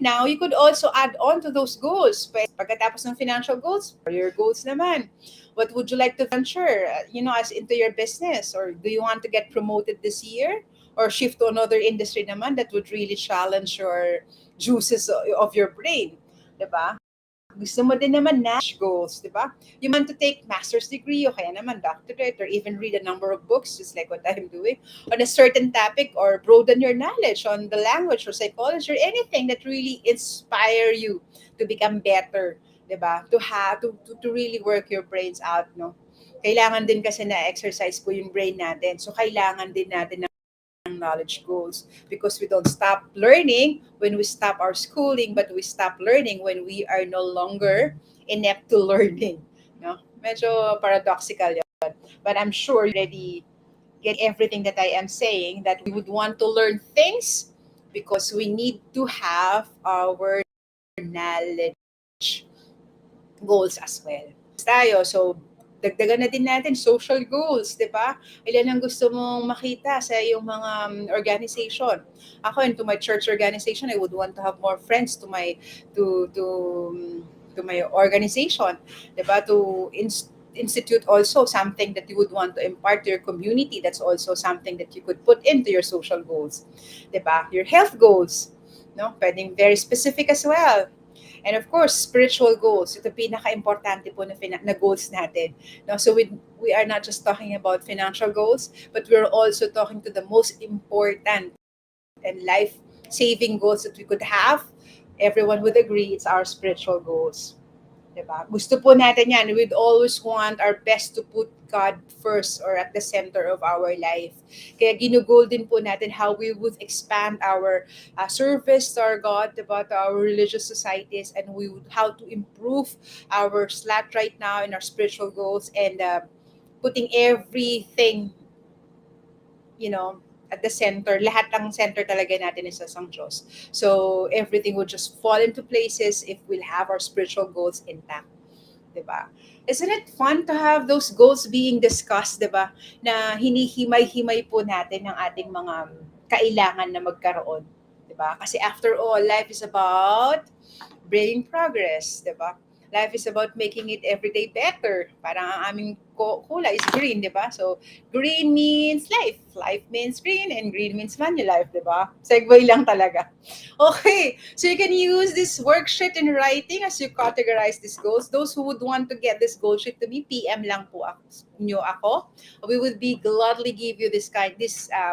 now, you could also add on to those goals. Pagkatapos ng financial goals, for your goals naman, what would you like to venture, as into your business? Or do you want to get promoted this year? Or shift to another industry naman that would really challenge your juices of your brain, diba? Gusto mo din naman na goals, di ba? You want to take master's degree o kaya naman doctorate or even read a number of books just like what I'm doing on a certain topic or broaden your knowledge on the language or psychology or anything that really inspire you to become better, di ba? To really work your brains out, no? Kailangan din kasi na exercise po yung brain natin. So kailangan din natin knowledge goals because we don't stop learning when we stop our schooling, but we stop learning when we are no longer inept to learning, no? Medyo paradoxical yun, but I'm sure you already get everything that I am saying, that we would want to learn things because we need to have our knowledge goals as well tayo. So dagdagan na din natin social goals, di ba? Ilan ang gusto mong makita sa iyong mga organization? Ako, into my church organization, I would want to have more friends to my organization, di ba? To institute also something that you would want to impart to your community. That's also something that you could put into your social goals, di ba? Your health goals, no? Pwedeng very specific as well. And of course, spiritual goals. Ito pinaka-importante po na goals natin. No? So we are not just talking about financial goals, but we're also talking to the most important and life-saving goals that we could have. Everyone would agree it's our spiritual goals. 'Diba? Gusto po natin yan. We'd always want our best to put God first or at the center of our life. Kaya ginugol din po natin how we would expand our service to our God, diba, to our religious societies, and we would how to improve our slot right now in our spiritual goals, and putting everything, at the center. Lahat ng center talaga natin is sa sang Diyos. So everything would just fall into places if we'll have our spiritual goals intact. 'Di ba? Isn't it fun to have those goals being discussed, 'di ba? Na hinihimay-himay po natin ang ating mga kailangan na magkaroon, 'di ba? Kasi after all, life is about bringing progress, 'di ba? Life is about making it everyday better. Parang ang aming kulay is green, 'di ba? So, green means life. Life means green, and green means Manulife, 'di ba? Segue lang talaga. Okay, so you can use this worksheet in writing as you categorize these goals. Those who would want to get this goal sheet to me, PM lang po nyo ako. We would be gladly give you this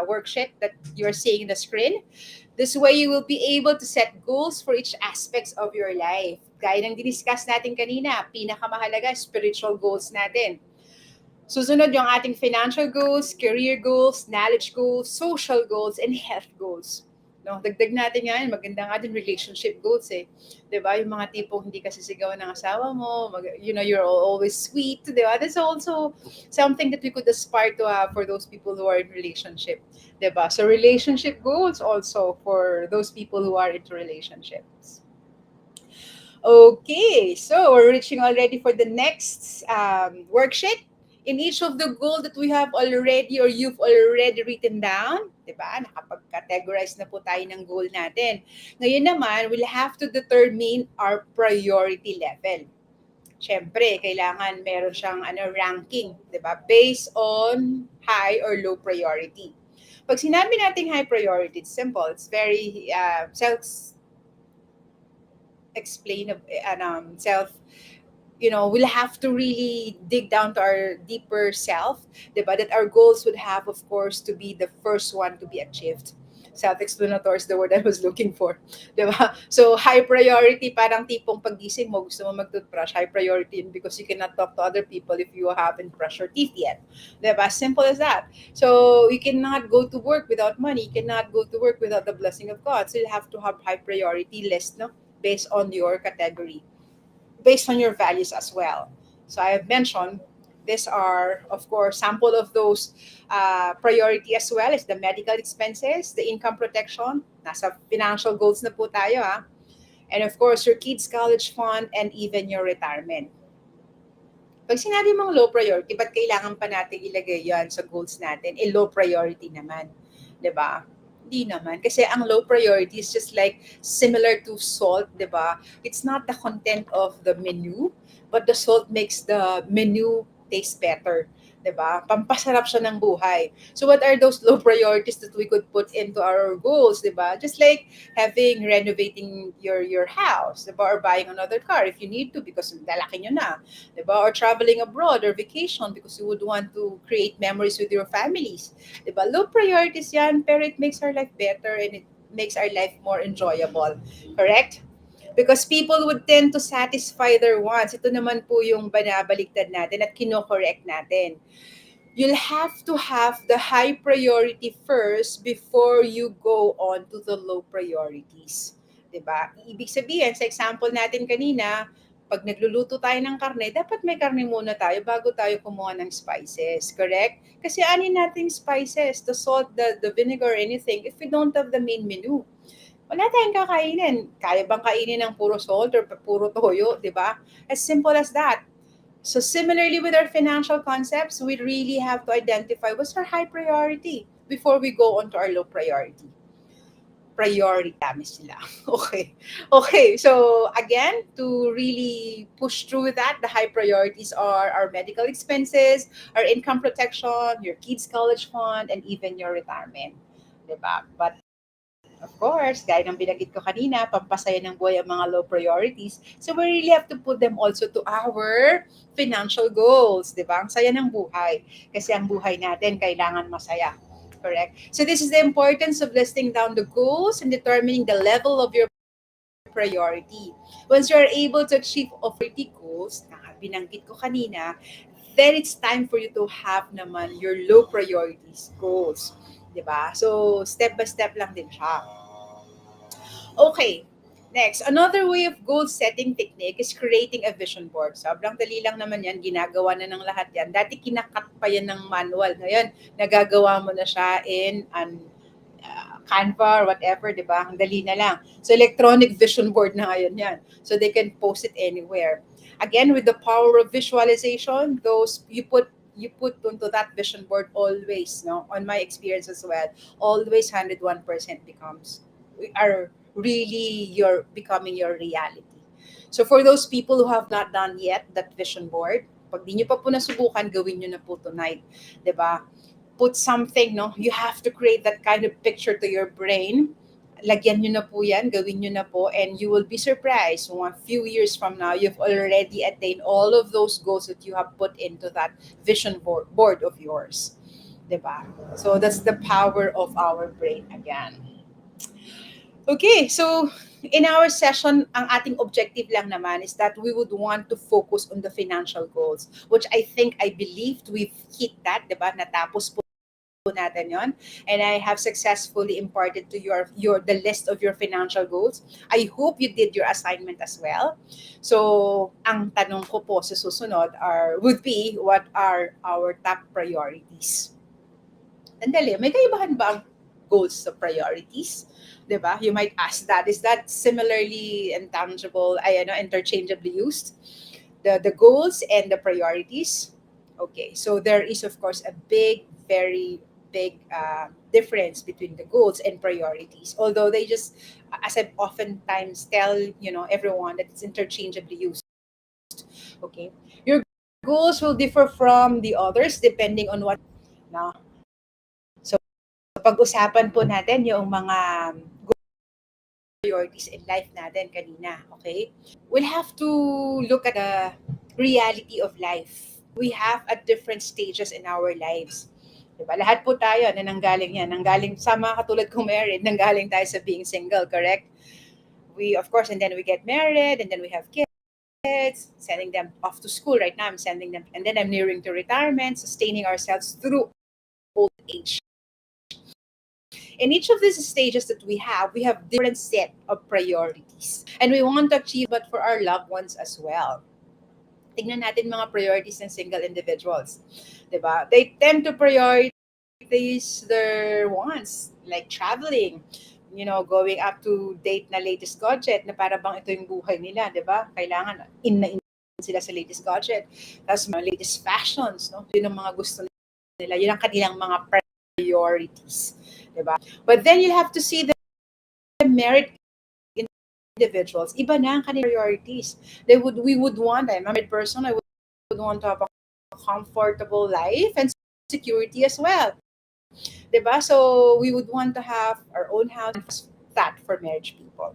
worksheet that you're seeing in the screen. This way, you will be able to set goals for each aspects of your life. Gaya ng diniscuss natin kanina, pinakamahalaga, spiritual goals natin. Susunod yung ating financial goals, career goals, knowledge goals, social goals, and health goals. No, dagdag natin yan, maganda nga din relationship goals eh. 'Di ba? Yung mga tipong hindi ka sisigawan ng asawa mo, you're always sweet, 'di ba? That's also something that we could aspire to have for those people who are in relationship, 'di ba? So relationship goals also for those people who are into relationships. Okay, so we're reaching already for the next worksheet. In each of the goal that we have already or you've already written down, di ba? Nakapag-categorize na po tayo ng goal natin. Ngayon naman, we'll have to determine our priority level. Siyempre, kailangan meron siyang ranking, di ba? Based on high or low priority. Pag sinabi nating high priority, it's simple. It's very self-explain, self we'll have to really dig down to our deeper self, diba? That our goals would have, of course, to be the first one to be achieved. Self-explanatory is the word I was looking for. Diba? So, high priority, parang tipong pagising mo, gusto mo mag-toothbrush, high priority because you cannot talk to other people if you haven't brushed your teeth yet. Diba? Simple as that. So, you cannot go to work without money. You cannot go to work without the blessing of God. So, you have to have high priority list, no? Based on your category, based on your values as well. So I have mentioned these are, of course, sample of those priority as well is the medical expenses, the income protection, nasa financial goals na po tayo ha. And of course, your kids' college fund and even your retirement. Pag sinabi mong low priority, ba't kailangan pa natin ilagay yan sa goals natin? Low priority naman. 'Di ba? Hindi naman. Kasi ang low priority is just like similar to salt, 'di ba? It's not the content of the menu, but the salt makes the menu taste better. 'Di ba? Pampasarap siya ng buhay. So what are those low priorities that we could put into our goals, 'di ba? Just like renovating your house, 'di ba? Or buying another car if you need to because lalaki nyo na, 'di ba? Or traveling abroad or vacation because you would want to create memories with your families. 'Di ba? Low priorities 'yan, pero it makes our life better and it makes our life more enjoyable. Correct? Because people would tend to satisfy their wants. Ito naman po yung banabaliktad natin at kino-correct natin. You'll have to have the high priority first before you go on to the low priorities. 'Di ba? Ibig sabihin, sa example natin kanina, pag nagluluto tayo ng karne, dapat may karne muna tayo bago tayo kumuha ng spices, correct? Kasi anin nating spices, the salt, the vinegar, anything, if we don't have the main menu, wala tayong kakainin. Kaya bang kainin ng puro salt or puro toyo, di ba? As simple as that. So similarly with our financial concepts, we really have to identify what's our high priority before we go on to our low priority. Priority dami sila. Okay. Okay, so again, to really push through that, the high priorities are our medical expenses, our income protection, your kids' college fund, and even your retirement. Diba? But of course, gaya ng binanggit ko kanina, pampasaya ng buhay ang mga low priorities. So we really have to put them also to our financial goals, di ba? Ang saya ng buhay. Kasi ang buhay natin kailangan masaya. Correct? So this is the importance of listing down the goals and determining the level of your priority. Once you are able to achieve of priority goals na binanggit ko kanina, then it's time for you to have naman your low priorities goals. 'Di ba? So, step by step lang din siya. Okay. Next, another way of goal setting technique is creating a vision board. Sobrang dali lang naman yan. Ginagawa na ng lahat yan. Dati kinakat pa yan ng manual. Ngayon, nagagawa mo na siya in an Canva or whatever, di ba? Ang dali na lang. So, electronic vision board na ngayon yan. So, they can post it anywhere. Again, with the power of visualization, those you put onto that vision board always, no? On my experience as well, always 101% becomes are really your becoming your reality. So for those people who have not done yet that vision board, pag di nyo pa po nasubukan, gawin nyo na po tonight. 'Di ba? Put something, no? You have to create that kind of picture to your brain. Lagyan nyo na po yan, gawin nyo na po, and you will be surprised. So a few years from now, you've already attained all of those goals that you have put into that vision board of yours. 'Di ba? So that's the power of our brain again. Okay, so in our session, ang ating objective lang naman is that we would want to focus on the financial goals, which I believed we've hit that, di ba? Natapos po natin yon. And I have successfully imparted to your the list of your financial goals. I hope you did your assignment as well. So, ang tanong ko po sa susunod would be, what are our top priorities? Andali, may kaibahan ba ang goals sa priorities? 'Di ba? You might ask that. Is that similarly intangible, interchangeably used? The goals and the priorities? Okay, so there is, of course, a very big difference between the goals and priorities. Although they just, as I oftentimes tell, everyone, that it's interchangeably used. Okay, your goals will differ from the others depending on what. Now, so pag-usapan po natin yung mga priorities in life natin kanina, okay? We'll have to look at the reality of life. We have at different stages in our lives. Diba? Lahat po tayo na nanggaling yan. Nanggaling sa mga katulad kong married, nanggaling tayo sa being single, correct? We, of course, and then we get married, and then we have kids, sending them off to school. Right now, I'm sending them, and then I'm nearing to retirement, sustaining ourselves through old age. In each of these stages that we have different set of priorities. And we want to achieve but for our loved ones as well. Tingnan natin mga priorities ng single individuals. Diba? They tend to prioritize their wants, like traveling, going up to date na latest gadget na para bang ito yung buhay nila, diba? Kailangan in sila sa latest gadget. Tapos mga latest fashions, no? Yun ang mga gusto nila. Yun ang kanilang mga priorities. Diba? But then you have to see the married individuals. Iba na ang kanilang priorities. We would want, I'm a married person, I would want to have a comfortable life and security as well. Diba? So we would want to have our own house, that for marriage people.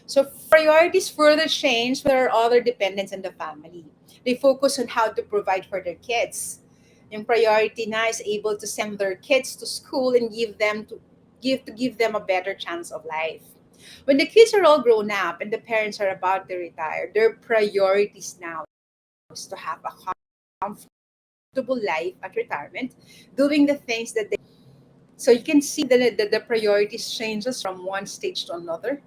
So priorities further change when there are other dependents in the family. They focus on how to provide for their kids. Yung priority na is able to send their kids to school and give them a better chance of life. When the kids are all grown up and the parents are about to retire, their priorities now is to have a comfortable life at retirement, doing the things that they. So you can see the priorities changes from one stage to another.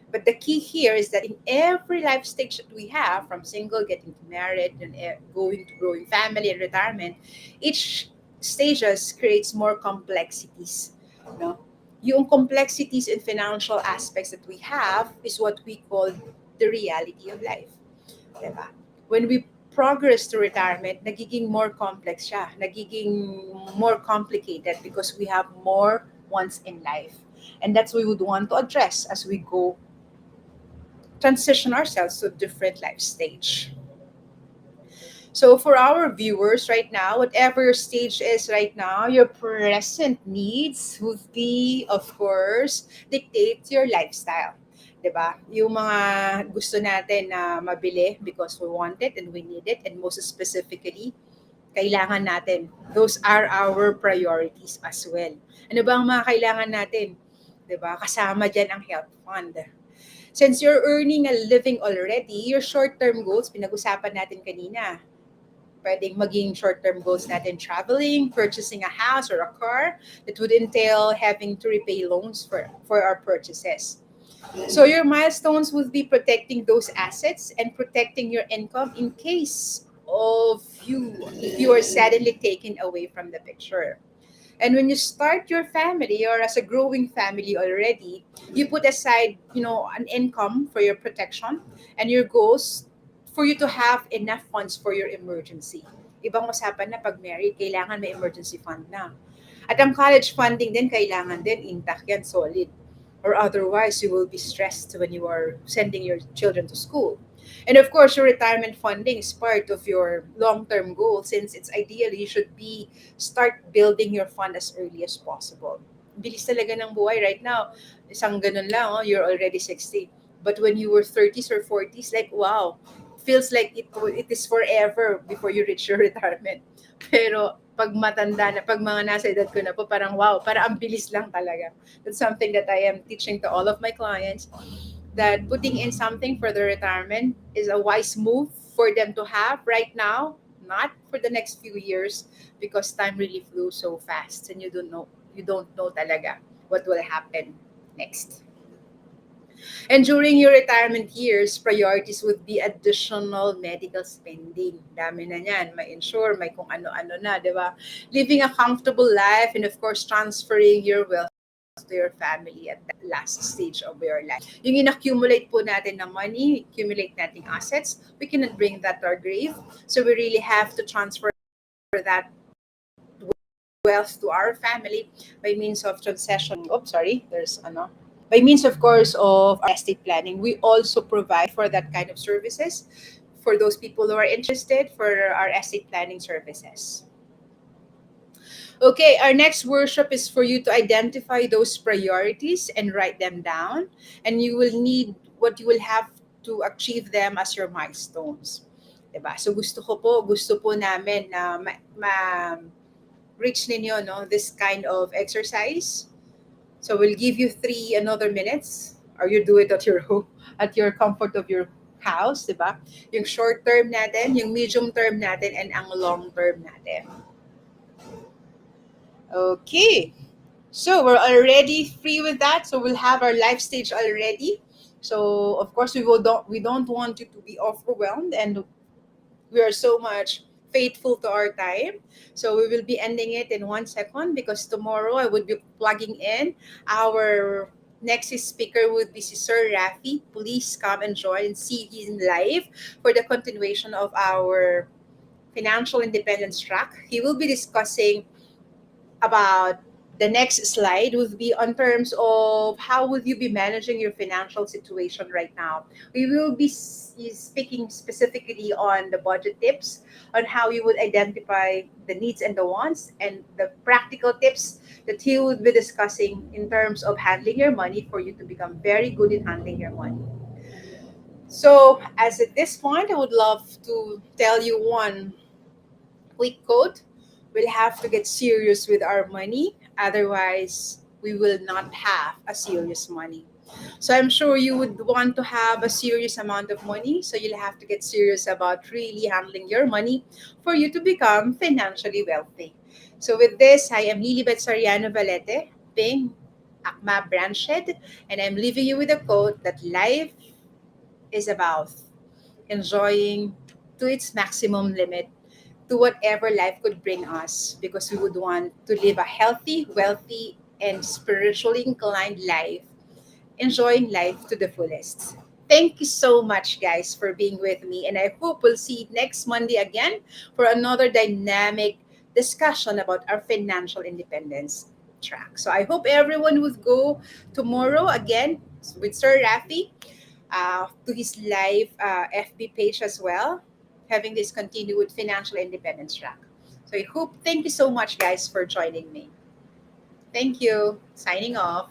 But the key here is that in every life stage that we have, from single, getting married, and going to growing family and retirement, each stages creates more complexities. No? Yung complexities and financial aspects that we have is what we call the reality of life. Diba? When we progress to retirement, nagiging more complex siya. Nagiging more complicated because we have more wants in life. And that's what we would want to address as we go transition ourselves to a different life stage. So for our viewers right now, whatever your stage is right now, your present needs would be, of course, dictate your lifestyle. 'Di ba? Yung mga gusto natin na mabili because we want it and we need it, and most specifically, kailangan natin. Those are our priorities as well. Ano ba ang mga kailangan natin? 'Di ba? Kasama diyan ang health fund. Since you're earning a living already, your short-term goals, pinag-usapan natin kanina, pwedeng maging short-term goals natin traveling, purchasing a house or a car that would entail having to repay loans for our purchases. So your milestones would be protecting those assets and protecting your income in case of you are suddenly taken away from the picture. And when you start your family or as a growing family already, you put aside, an income for your protection and your goals for you to have enough funds for your emergency. Ibang usapan na pag married, kailangan may emergency fund na. At ang college funding din, kailangan din intact yan, solid. Or otherwise, you will be stressed when you are sending your children to school. And of course, your retirement funding is part of your long-term goal since it's ideally you should be start building your fund as early as possible. Bilis talaga ng buhay right now. Isang ganun lang, you're already 60. But when you were 30s or 40s, like, wow, feels like it is forever before you reach your retirement. Pero pag matanda na, pag mga nasa edad ko na po, parang wow, parang ang bilis lang talaga. That's something that I am teaching to all of my clients, that putting in something for their retirement is a wise move for them to have right now, not for the next few years, because time really flew so fast and you don't know talaga what will happen next. And during your retirement years, priorities would be additional medical spending. Dami na niyan. May insure, may kung ano-ano na, di ba? Living a comfortable life and of course, transferring your wealth to your family at that last stage of your life. Yung in-accumulate po natin ng money, accumulate nating assets, we cannot bring that to our grave. So we really have to transfer that wealth to our family by means of transaction. Oh, sorry, there's ano. By means, of course, of our estate planning. We also provide for that kind of services for those people who are interested for our estate planning services. Okay, our next workshop is for you to identify those priorities and write them down. And you will need what you will have to achieve them as your milestones. Diba? So gusto po namin na reach ninyo, no, this kind of exercise. So we'll give you another minutes, or you do it at your home, at your comfort of your house, di ba? Yung short term natin, yung medium term natin, and ang long term natin. Okay. So we're already free with that. So we'll have our live stage already. So of course we don't want you to be overwhelmed, and we are so much faithful to our time. So we will be ending it in 1 second because tomorrow I would be plugging in our next speaker would be si Sir Rafi. Please come and join and see him live for the continuation of our financial independence track. He will be discussing about the next slide would be on terms of how would you be managing your financial situation right now. We will be speaking specifically on the budget tips, on how you would identify the needs and the wants, and the practical tips that he would be discussing in terms of handling your money for you to become very good in handling your money. So, as at this point, I would love to tell you one quick quote. We'll have to get serious with our money. Otherwise, we will not have a serious money. So I'm sure you would want to have a serious amount of money. So you'll have to get serious about really handling your money for you to become financially wealthy. So with this, I am Lilibet Soriano Valete, being AKMA branch head, and I'm leaving you with a quote that life is about enjoying to its maximum limit to whatever life could bring us, because we would want to live a healthy, wealthy, and spiritually inclined life, enjoying life to the fullest. Thank you so much, guys, for being with me. And I hope we'll see you next Monday again for another dynamic discussion about our financial independence track. So I hope everyone would go tomorrow again with Sir Rafi to his live FB page as well, having this continued financial independence track. So I hope, thank you so much, guys, for joining me. Thank you. Signing off.